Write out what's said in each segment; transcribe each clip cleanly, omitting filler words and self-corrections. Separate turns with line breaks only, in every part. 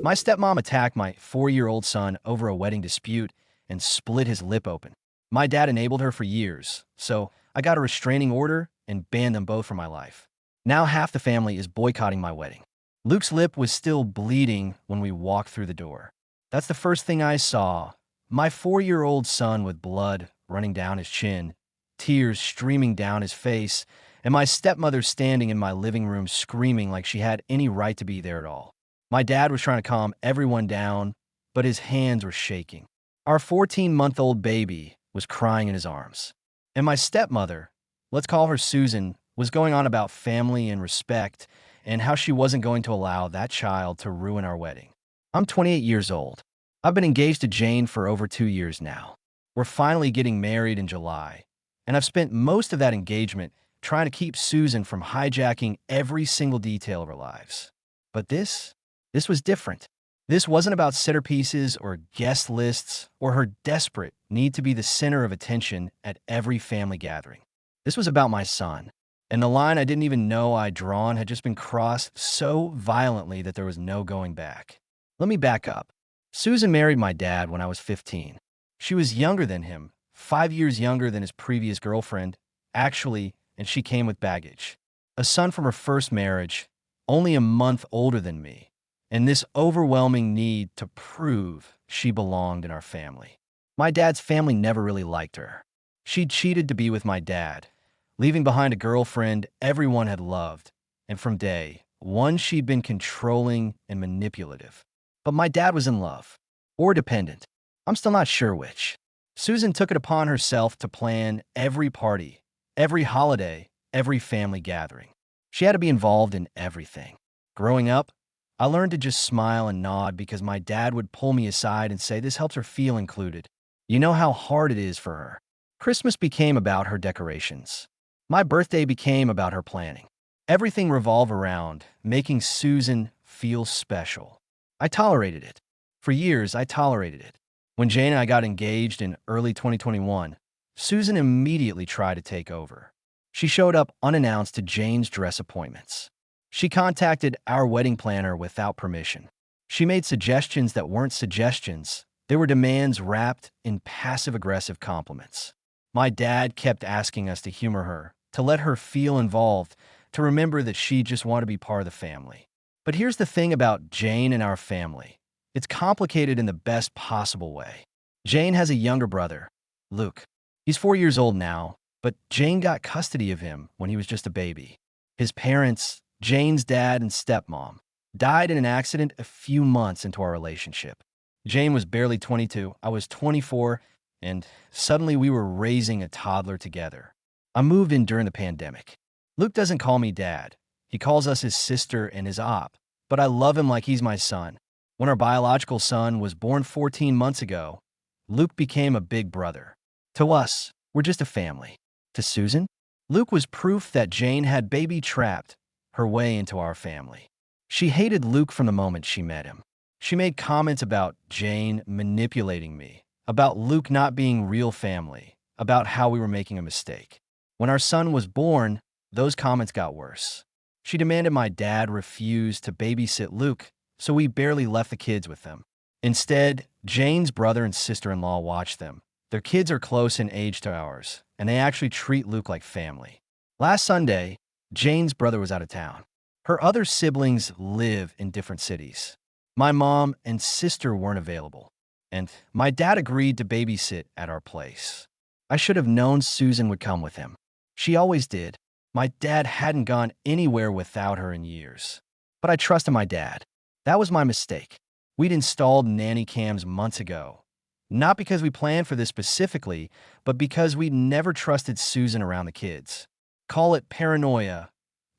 My stepmom attacked my 4-year-old son over a wedding dispute and split his lip open. My dad enabled her for years, so I got a restraining order and banned them both from my life. Now half the family is boycotting my wedding. Luke's lip was still bleeding when we walked through the door. That's the first thing I saw. My 4-year-old son with blood running down his chin, tears streaming down his face, and my stepmother standing in my living room screaming like she had any right to be there at all. My dad was trying to calm everyone down, but his hands were shaking. Our 14-month-old baby was crying in his arms. And my stepmother, let's call her Susan, was going on about family and respect and how she wasn't going to allow that child to ruin our wedding. I'm 28 years old. I've been engaged to Jane for over 2 years now. We're finally getting married in July, and I've spent most of that engagement trying to keep Susan from hijacking every single detail of our lives. But this was different. This wasn't about centerpieces or guest lists or her desperate need to be the center of attention at every family gathering. This was about my son, and the line I didn't even know I'd drawn had just been crossed so violently that there was no going back. Let me back up. Susan married my dad when I was 15. She was younger than him, 5 years younger than his previous girlfriend, actually, and she came with baggage. A son from her first marriage, only a month older than me, and this overwhelming need to prove she belonged in our family. My dad's family never really liked her. She cheated to be with my dad, leaving behind a girlfriend everyone had loved, and from day one she'd been controlling and manipulative. But my dad was in love, or dependent. I'm still not sure which. Susan took it upon herself to plan every party, every holiday, every family gathering. She had to be involved in everything. Growing up, I learned to just smile and nod because my dad would pull me aside and say this helps her feel included. You know how hard it is for her. Christmas became about her decorations. My birthday became about her planning. Everything revolved around making Susan feel special. I tolerated it. For years, I tolerated it. When Jane and I got engaged in early 2021, Susan immediately tried to take over. She showed up unannounced to Jane's dress appointments. She contacted our wedding planner without permission. She made suggestions that weren't suggestions. They were demands wrapped in passive-aggressive compliments. My dad kept asking us to humor her, to let her feel involved, to remember that she just wanted to be part of the family. But here's the thing about Jane and our family. It's complicated in the best possible way. Jane has a younger brother, Luke. He's 4 years old now, but Jane got custody of him when he was just a baby. His parents, Jane's dad and stepmom, died in an accident a few months into our relationship. Jane was barely 22, I was 24, and suddenly we were raising a toddler together. I moved in during the pandemic. Luke doesn't call me dad. He calls us his sister and his op, but I love him like he's my son. When our biological son was born 14 months ago, Luke became a big brother. To us, we're just a family. To Susan, Luke was proof that Jane had baby-trapped her way into our family. She hated Luke from the moment she met him. She made comments about Jane manipulating me, about Luke not being real family, about how we were making a mistake. When our son was born, those comments got worse. She demanded my dad refuse to babysit Luke, so we barely left the kids with them. Instead, Jane's brother and sister-in-law watched them. Their kids are close in age to ours, and they actually treat Luke like family. Last Sunday, Jane's brother was out of town. Her other siblings live in different cities. My mom and sister weren't available, and my dad agreed to babysit at our place. I should have known Susan would come with him. She always did. My dad hadn't gone anywhere without her in years. But I trusted my dad. That was my mistake. We'd installed nanny cams months ago. Not because we planned for this specifically, but because we'd never trusted Susan around the kids. Call it paranoia,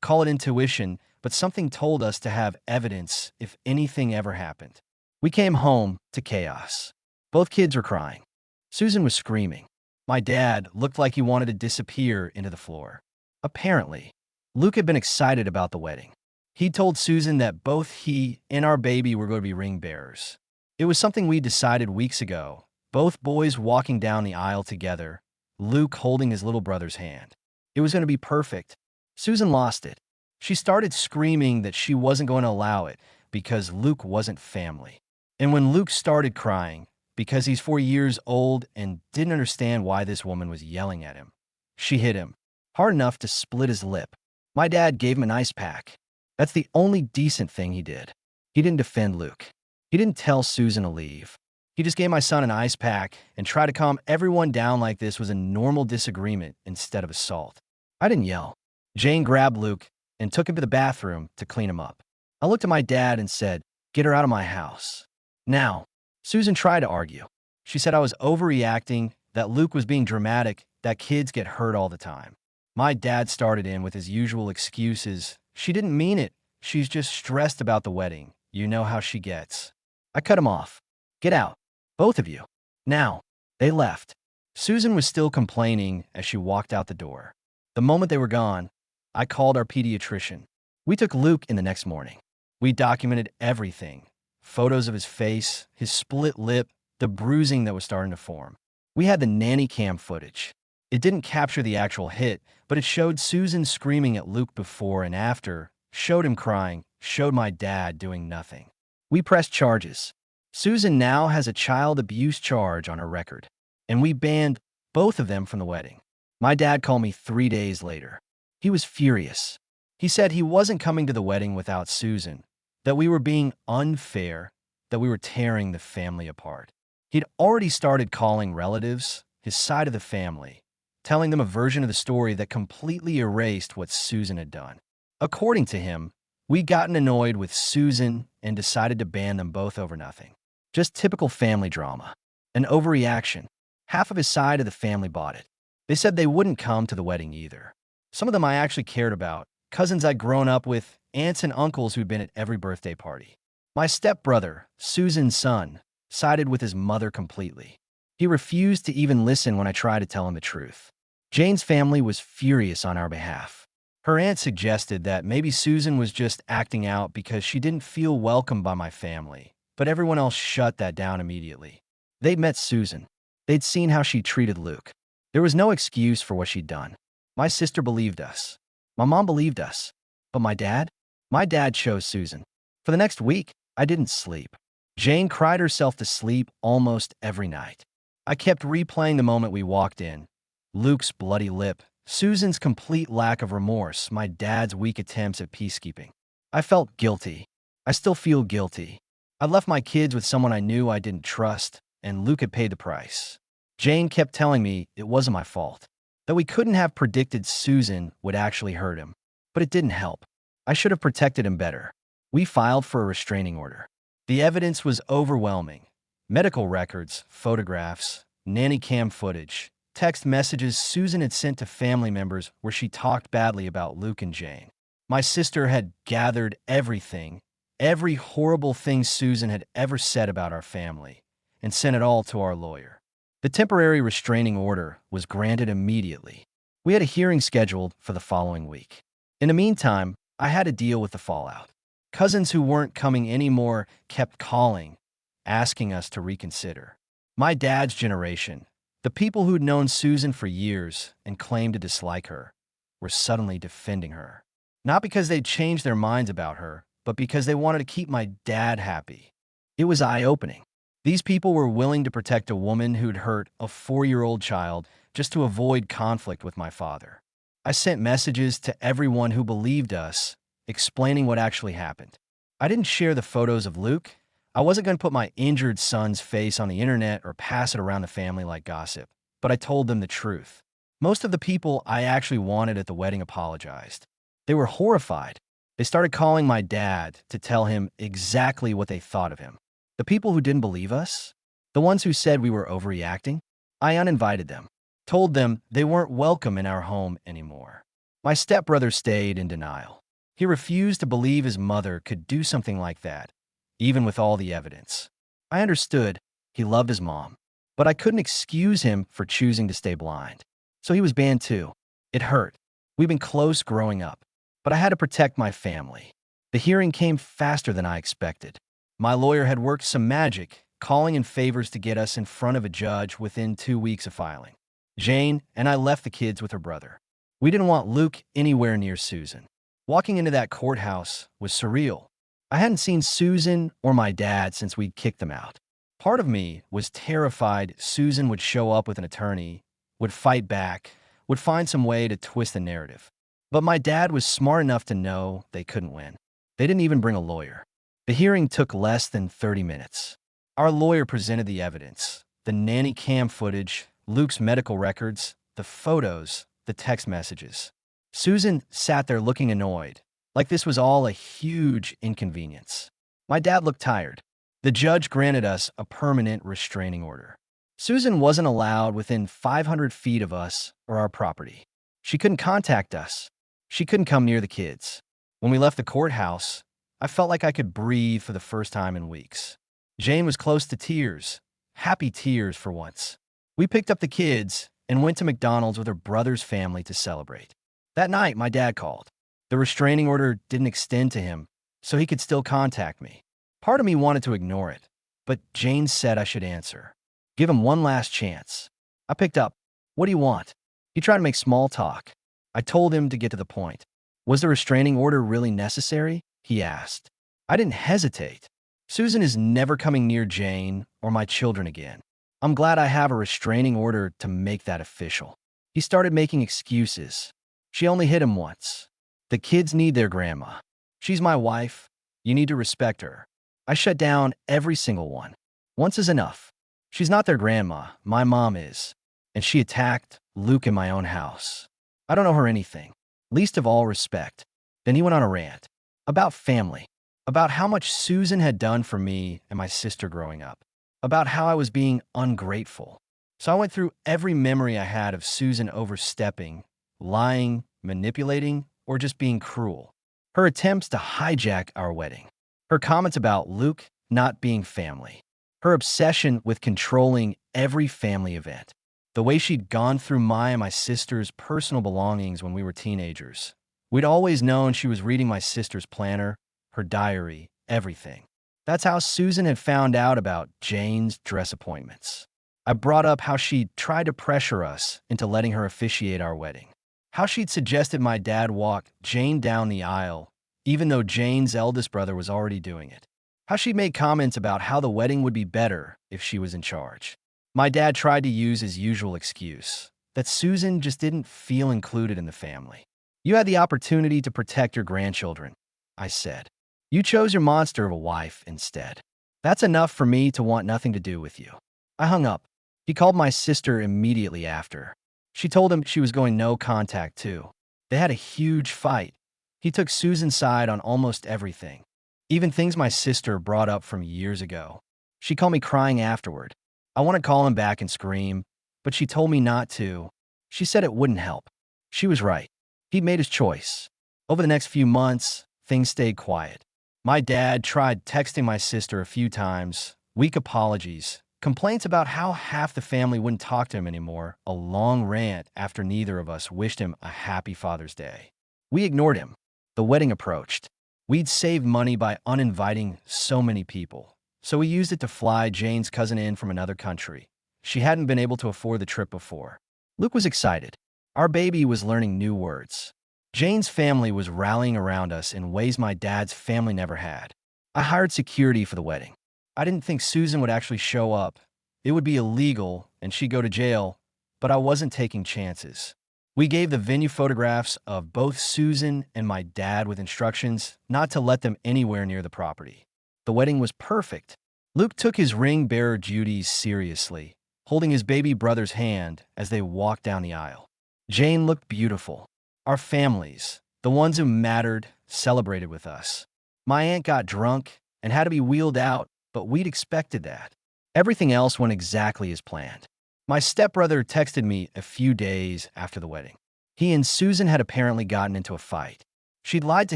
call it intuition, but something told us to have evidence if anything ever happened. We came home to chaos. Both kids were crying. Susan was screaming. My dad looked like he wanted to disappear into the floor. Apparently, Luke had been excited about the wedding. He told Susan that both he and our baby were going to be ring bearers. It was something we decided weeks ago, both boys walking down the aisle together, Luke holding his little brother's hand. It was going to be perfect. Susan lost it. She started screaming that she wasn't going to allow it, because Luke wasn't family. And when Luke started crying, because he's 4 years old and didn't understand why this woman was yelling at him, she hit him hard enough to split his lip. My dad gave him an ice pack. That's the only decent thing he did. He didn't defend Luke. He didn't tell Susan to leave. He just gave my son an ice pack and tried to calm everyone down like this was a normal disagreement instead of assault. I didn't yell. Jane grabbed Luke and took him to the bathroom to clean him up. I looked at my dad and said, "Get her out of my house." Now, Susan tried to argue. She said I was overreacting, that Luke was being dramatic, that kids get hurt all the time. My dad started in with his usual excuses. She didn't mean it. She's just stressed about the wedding. You know how she gets. I cut him off. Get out, both of you. Now, they left. Susan was still complaining as she walked out the door. The moment they were gone, I called our pediatrician. We took Luke in the next morning. We documented everything. Photos of his face, his split lip, the bruising that was starting to form. We had the nanny cam footage. It didn't capture the actual hit, but it showed Susan screaming at Luke before and after, showed him crying, showed my dad doing nothing. We pressed charges. Susan now has a child abuse charge on her record, and we banned both of them from the wedding. My dad called me 3 days later. He was furious. He said he wasn't coming to the wedding without Susan, that we were being unfair, that we were tearing the family apart. He'd already started calling relatives, his side of the family, telling them a version of the story that completely erased what Susan had done. According to him, we'd gotten annoyed with Susan and decided to ban them both over nothing. Just typical family drama. An overreaction. Half of his side of the family bought it. They said they wouldn't come to the wedding either. Some of them I actually cared about, cousins I'd grown up with, aunts and uncles who'd been at every birthday party. My stepbrother, Susan's son, sided with his mother completely. He refused to even listen when I tried to tell him the truth. Jane's family was furious on our behalf. Her aunt suggested that maybe Susan was just acting out because she didn't feel welcomed by my family, but everyone else shut that down immediately. They'd met Susan. They'd seen how she treated Luke. There was no excuse for what she'd done. My sister believed us. My mom believed us. But my dad? My dad chose Susan. For the next week, I didn't sleep. Jane cried herself to sleep almost every night. I kept replaying the moment we walked in. Luke's bloody lip, Susan's complete lack of remorse, my dad's weak attempts at peacekeeping. I felt guilty. I still feel guilty. I left my kids with someone I knew I didn't trust, and Luke had paid the price. Jane kept telling me it wasn't my fault, that we couldn't have predicted Susan would actually hurt him. But it didn't help. I should have protected him better. We filed for a restraining order. The evidence was overwhelming. Medical records, photographs, nanny cam footage, text messages Susan had sent to family members where she talked badly about Luke and Jane. My sister had gathered everything, every horrible thing Susan had ever said about our family, and sent it all to our lawyer. The temporary restraining order was granted immediately. We had a hearing scheduled for the following week. In the meantime, I had to deal with the fallout. Cousins who weren't coming anymore kept calling, asking us to reconsider. My dad's generation, the people who'd known Susan for years and claimed to dislike her, were suddenly defending her. Not because they'd changed their minds about her, but because they wanted to keep my dad happy. It was eye-opening. These people were willing to protect a woman who'd hurt a 4-year-old child just to avoid conflict with my father. I sent messages to everyone who believed us, explaining what actually happened. I didn't share the photos of Luke. I wasn't going to put my injured son's face on the internet or pass it around the family like gossip, but I told them the truth. Most of the people I actually wanted at the wedding apologized. They were horrified. They started calling my dad to tell him exactly what they thought of him. The people who didn't believe us, the ones who said we were overreacting, I uninvited them, told them they weren't welcome in our home anymore. My stepbrother stayed in denial. He refused to believe his mother could do something like that, even with all the evidence. I understood he loved his mom, but I couldn't excuse him for choosing to stay blind. So he was banned too. It hurt. We've been close growing up, but I had to protect my family. The hearing came faster than I expected. My lawyer had worked some magic, calling in favors to get us in front of a judge within 2 weeks of filing. Jane and I left the kids with her brother. We didn't want Luke anywhere near Susan. Walking into that courthouse was surreal. I hadn't seen Susan or my dad since we'd kicked them out. Part of me was terrified Susan would show up with an attorney, would fight back, would find some way to twist the narrative. But my dad was smart enough to know they couldn't win. They didn't even bring a lawyer. The hearing took less than 30 minutes. Our lawyer presented the evidence, the nanny cam footage, Luke's medical records, the photos, the text messages. Susan sat there looking annoyed, like this was all a huge inconvenience. My dad looked tired. The judge granted us a permanent restraining order. Susan wasn't allowed within 500 feet of us or our property. She couldn't contact us. She couldn't come near the kids. When we left the courthouse, I felt like I could breathe for the first time in weeks. Jane was close to tears, happy tears for once. We picked up the kids and went to McDonald's with her brother's family to celebrate. That night, my dad called. The restraining order didn't extend to him, so he could still contact me. Part of me wanted to ignore it, but Jane said I should answer. Give him one last chance. I picked up. What do you want? He tried to make small talk. I told him to get to the point. Was the restraining order really necessary? He asked. I didn't hesitate. Susan is never coming near Jane or my children again. I'm glad I have a restraining order to make that official. He started making excuses. She only hit him once. The kids need their grandma. She's my wife. You need to respect her. I shut down every single one. Once is enough. She's not their grandma. My mom is. And she attacked Luke in my own house. I don't owe her anything, least of all respect. Then he went on a rant about family, about how much Susan had done for me and my sister growing up, about how I was being ungrateful. So I went through every memory I had of Susan overstepping, lying, manipulating, or just being cruel. Her attempts to hijack our wedding. Her comments about Luke not being family. Her obsession with controlling every family event. The way she'd gone through my and my sister's personal belongings when we were teenagers. We'd always known she was reading my sister's planner, her diary, everything. That's how Susan had found out about Jane's dress appointments. I brought up how she'd tried to pressure us into letting her officiate our wedding. How she'd suggested my dad walk Jane down the aisle, even though Jane's eldest brother was already doing it. How she'd made comments about how the wedding would be better if she was in charge. My dad tried to use his usual excuse, that Susan just didn't feel included in the family. You had the opportunity to protect your grandchildren, I said. You chose your monster of a wife instead. That's enough for me to want nothing to do with you. I hung up. He called my sister immediately after. She told him she was going no contact too. They had a huge fight. He took Susan's side on almost everything, even things my sister brought up from years ago. She called me crying afterward. I want to call him back and scream, but she told me not to. She said it wouldn't help. She was right. He'd made his choice. Over the next few months, things stayed quiet. My dad tried texting my sister a few times, weak apologies, complaints about how half the family wouldn't talk to him anymore, a long rant after neither of us wished him a happy Father's Day. We ignored him. The wedding approached. We'd saved money by uninviting so many people, so we used it to fly Jane's cousin in from another country. She hadn't been able to afford the trip before. Luke was excited. Our baby was learning new words. Jane's family was rallying around us in ways my dad's family never had. I hired security for the wedding. I didn't think Susan would actually show up. It would be illegal, and she'd go to jail, but I wasn't taking chances. We gave the venue photographs of both Susan and my dad with instructions not to let them anywhere near the property. The wedding was perfect. Luke took his ring bearer duties seriously, holding his baby brother's hand as they walked down the aisle. Jane looked beautiful. Our families, the ones who mattered, celebrated with us. My aunt got drunk and had to be wheeled out, but we'd expected that. Everything else went exactly as planned. My stepbrother texted me a few days after the wedding. He and Susan had apparently gotten into a fight. She'd lied to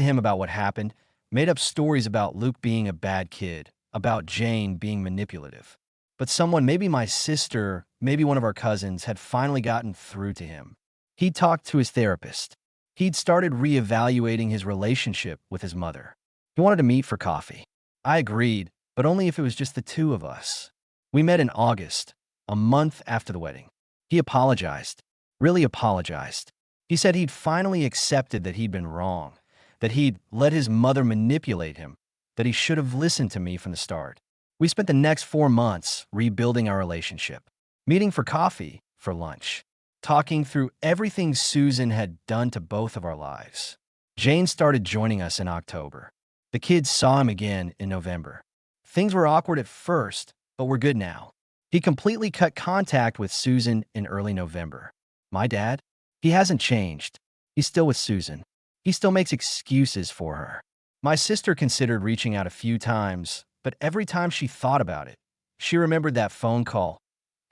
him about what happened, made up stories about Luke being a bad kid, about Jane being manipulative. But someone, maybe my sister, maybe one of our cousins, had finally gotten through to him. He'd talked to his therapist. He'd started reevaluating his relationship with his mother. He wanted to meet for coffee. I agreed, but only if it was just the two of us. We met in August, a month after the wedding. He apologized, really apologized. He said he'd finally accepted that he'd been wrong, that he'd let his mother manipulate him, that he should have listened to me from the start. We spent the next 4 months rebuilding our relationship, meeting for coffee, for lunch, talking through everything Susan had done to both of our lives. Jane started joining us in October. The kids saw him again in November. Things were awkward at first, but we're good now. He completely cut contact with Susan in early November. My dad? He hasn't changed. He's still with Susan. He still makes excuses for her. My sister considered reaching out a few times, but every time she thought about it, she remembered that phone call,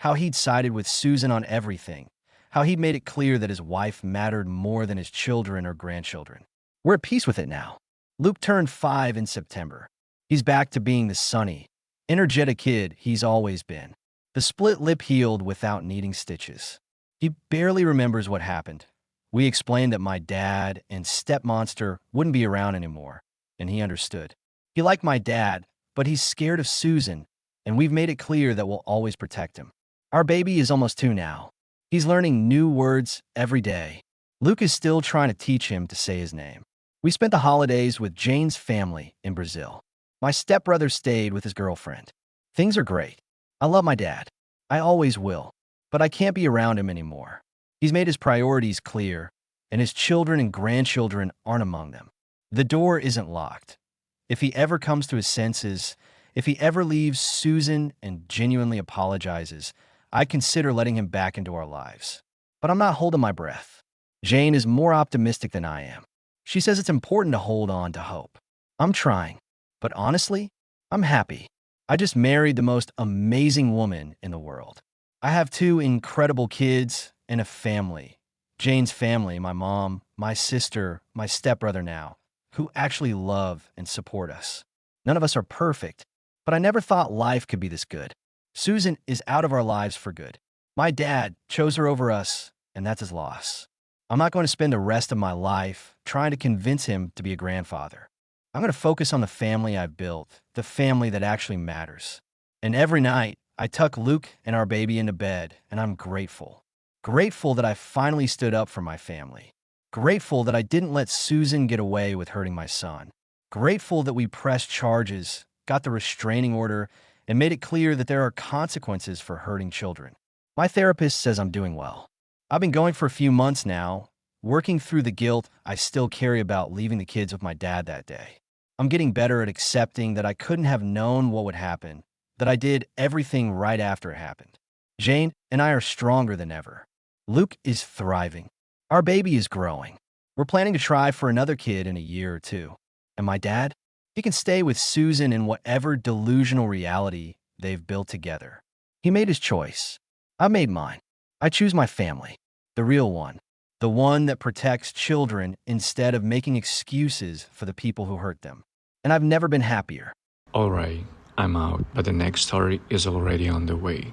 how he'd sided with Susan on everything, how he'd made it clear that his wife mattered more than his children or grandchildren. We're at peace with it now. Luke turned 5 in September. He's back to being the sunny, energetic kid he's always been. The split lip healed without needing stitches. He barely remembers what happened. We explained that my dad and stepmonster wouldn't be around anymore, and he understood. He liked my dad, but he's scared of Susan, and we've made it clear that we'll always protect him. Our baby is almost 2 now. He's learning new words every day. Luke is still trying to teach him to say his name. We spent the holidays with Jane's family in Brazil. My stepbrother stayed with his girlfriend. Things are great. I love my dad. I always will. But I can't be around him anymore. He's made his priorities clear, and his children and grandchildren aren't among them. The door isn't locked. If he ever comes to his senses, if he ever leaves Susan and genuinely apologizes, I consider letting him back into our lives. But I'm not holding my breath. Jane is more optimistic than I am. She says it's important to hold on to hope. I'm trying. But honestly, I'm happy. I just married the most amazing woman in the world. I have 2 incredible kids and a family. Jane's family, my mom, my sister, my stepbrother now, who actually love and support us. None of us are perfect, but I never thought life could be this good. Susan is out of our lives for good. My dad chose her over us, and that's his loss. I'm not going to spend the rest of my life trying to convince him to be a grandfather. I'm going to focus on the family I've built, the family that actually matters. And every night, I tuck Luke and our baby into bed, and I'm grateful. Grateful that I finally stood up for my family. Grateful that I didn't let Susan get away with hurting my son. Grateful that we pressed charges, got the restraining order, and made it clear that there are consequences for hurting children. My therapist says I'm doing well. I've been going for a few months now, working through the guilt I still carry about leaving the kids with my dad that day. I'm getting better at accepting that I couldn't have known what would happen, that I did everything right after it happened. Jane and I are stronger than ever. Luke is thriving. Our baby is growing. We're planning to try for another kid in a year or 2. And my dad? He can stay with Susan in whatever delusional reality they've built together. He made his choice. I made mine. I choose my family. The real one. The one that protects children instead of making excuses for the people who hurt them. And I've never been happier.
Alright, I'm out, but the next story is already on the way.